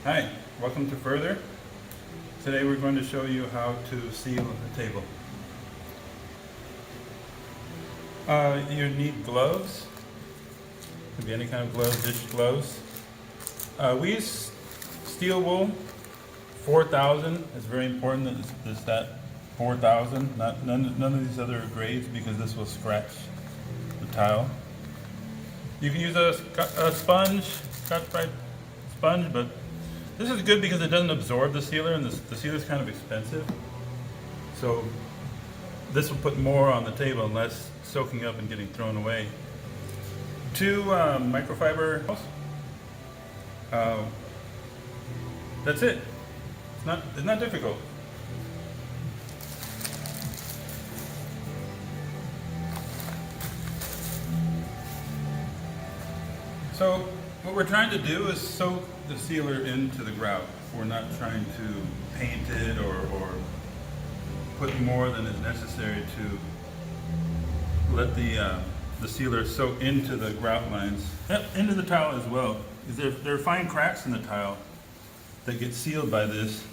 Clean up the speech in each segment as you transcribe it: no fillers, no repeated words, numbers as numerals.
Hi, welcome to Further. Today we're going to show you how to seal a table. You need gloves. Could be any kind of gloves, dish gloves. We use steel wool, 4,000. It's very important that it's that 4,000, none of these other grades, because this will scratch the tile. You can use a sponge, Scotch-Brite sponge, but this is good because it doesn't absorb the sealer, and the sealer is kind of expensive. So this will put more on the table and less soaking up and getting thrown away. 2 microfiber. That's it. It's not difficult. So what we're trying to do is soak the sealer into the grout. We're not trying to paint it or put more than is necessary to let the sealer soak into the grout lines, into the tile as well. Because there are fine cracks in the tile that get sealed by this.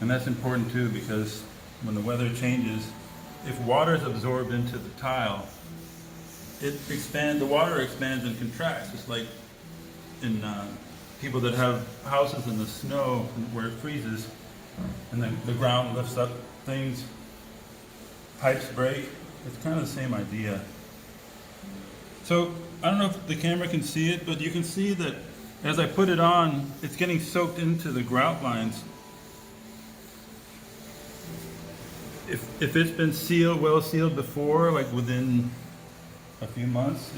And that's important too, because when the weather changes, if water is absorbed into the tile, the water expands and contracts, just like in people that have houses in the snow where it freezes and the ground lifts up things, pipes break. It's kind of the same idea. So I don't know if the camera can see it, but you can see that as I put it on, it's getting soaked into the grout lines. If it's been sealed, well sealed before, like within a few months,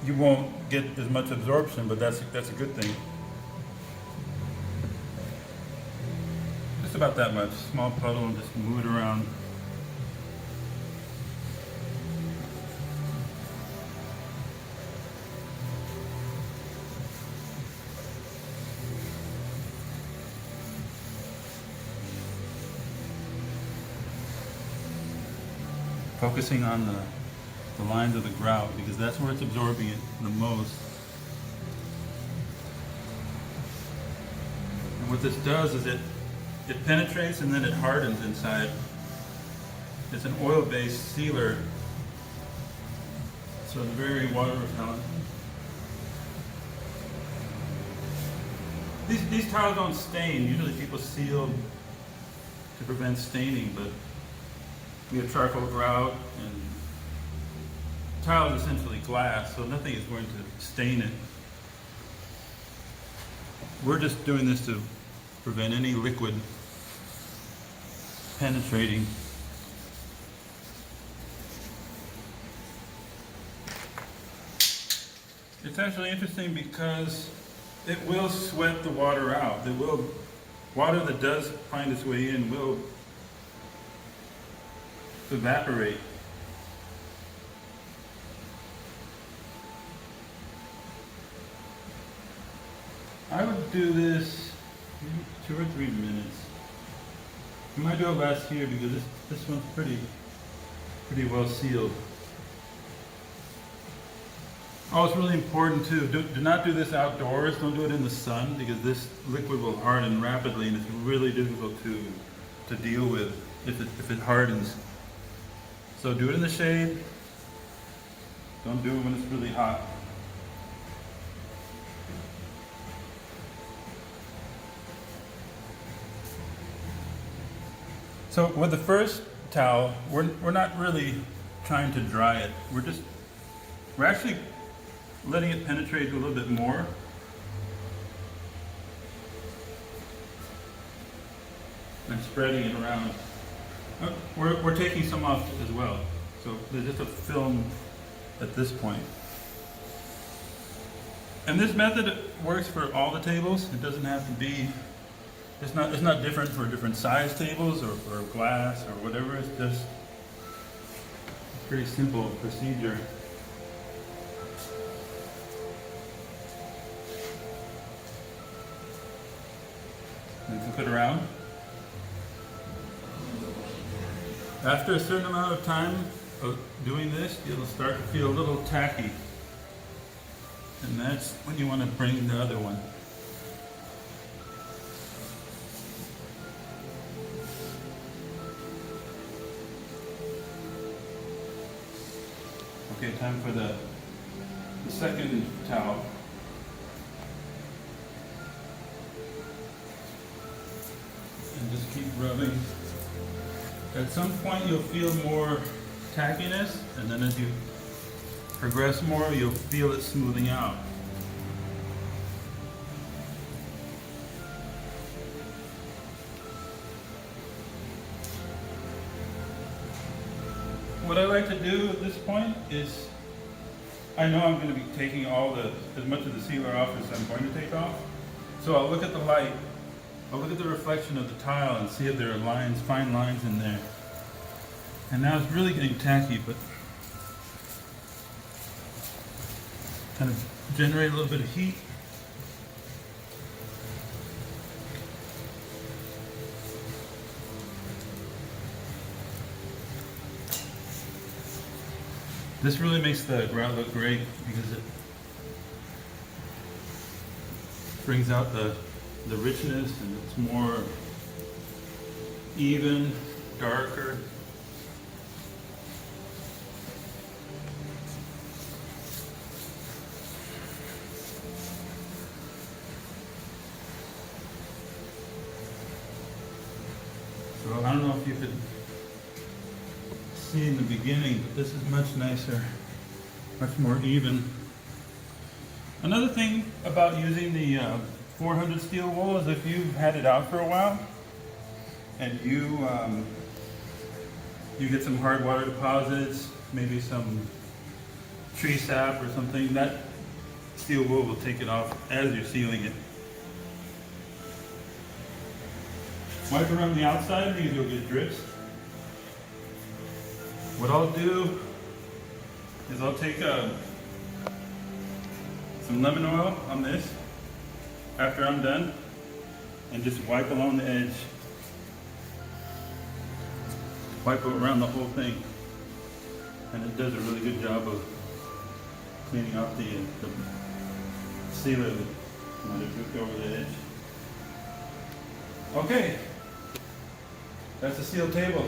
you won't get as much absorption, but that's a good thing. Just about that much, small puddle, and just move it around. Focusing on the lines of the grout, because that's where it's absorbing it the most. And what this does is it penetrates and then it hardens inside. It's an oil-based sealer, so it's very water repellent. These tiles don't stain. Usually people seal to prevent staining, but we have charcoal grout, and tile is essentially glass, so nothing is going to stain it. We're just doing this to prevent any liquid penetrating. It's actually interesting because it will sweat the water out. Water that does find its way in will evaporate. I would do this maybe 2 or 3 minutes. You might do it less here because this one's pretty well sealed. Oh, it's really important too. Do not do this outdoors. Don't do it in the sun, because this liquid will harden rapidly, and it's really difficult to deal with if it hardens. So do it in the shade. Don't do it when it's really hot. So with the first towel, we're not really trying to dry it. We're actually letting it penetrate a little bit more. And spreading it around. We're taking some off as well. So there's just a film at this point. And this method works for all the tables. It doesn't have to be, it's not different for different size tables or for glass or whatever. It's just a pretty simple procedure. And flip it around. After a certain amount of time of doing this, it'll start to feel a little tacky. And that's when you want to bring the other one. Okay, time for the second towel. And just keep rubbing. At some point you'll feel more tackiness, and then as you progress more, you'll feel it smoothing out. What I like to do at this point is, I know I'm going to be taking as much of the sealer off as I'm going to take off. So I'll look at the light, I'll look at the reflection of the tile and see if there are lines, fine lines in there. And now it's really getting tacky, but kind of generate a little bit of heat. This really makes the grout look great because it brings out the richness, and it's more even, darker. So I don't know if you could see in the beginning, but this is much nicer, much more even. Another thing about using the 400 steel wool is if you've had it out for a while and you get some hard water deposits, maybe some tree sap or something, that steel wool will take it off as you're sealing it. Wipe around the outside because you'll get drips. What I'll do is I'll take some lemon oil on this after I'm done and just wipe along the edge. Wipe around the whole thing, and it does a really good job of cleaning off the sealer that might have dripped over the edge. Okay, that's the seal table.